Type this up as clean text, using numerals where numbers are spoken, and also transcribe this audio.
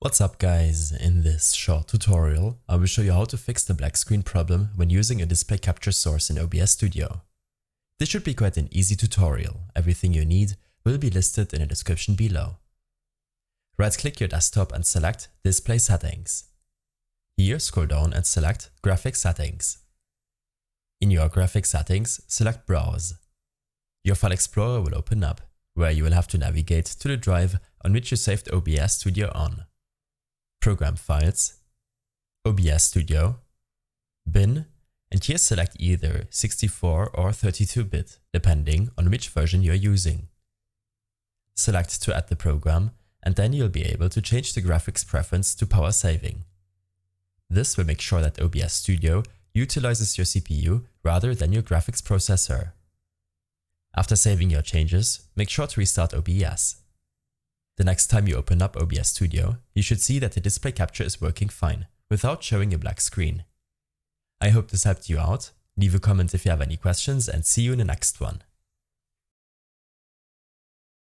What's up guys, in this short tutorial I will show you how to fix the black screen problem when using a display capture source in OBS Studio. This should be quite an easy tutorial. Everything you need will be listed in the description below. Right click your desktop and select Display Settings. Here scroll down and select Graphics Settings. In your Graphics Settings, select Browse. Your File Explorer will open up, where you will have to navigate to the drive on which you saved OBS Studio on. Program Files, OBS Studio, Bin, and here select either 64 or 32-bit, depending on which version you're using. Select to add the program, and then you'll be able to change the graphics preference to power saving. This will make sure that OBS Studio utilizes your CPU rather than your graphics processor. After saving your changes, make sure to restart OBS. The next time you open up OBS Studio, you should see that the display capture is working fine, without showing a black screen. I hope this helped you out. Leave a comment if you have any questions and see you in the next one.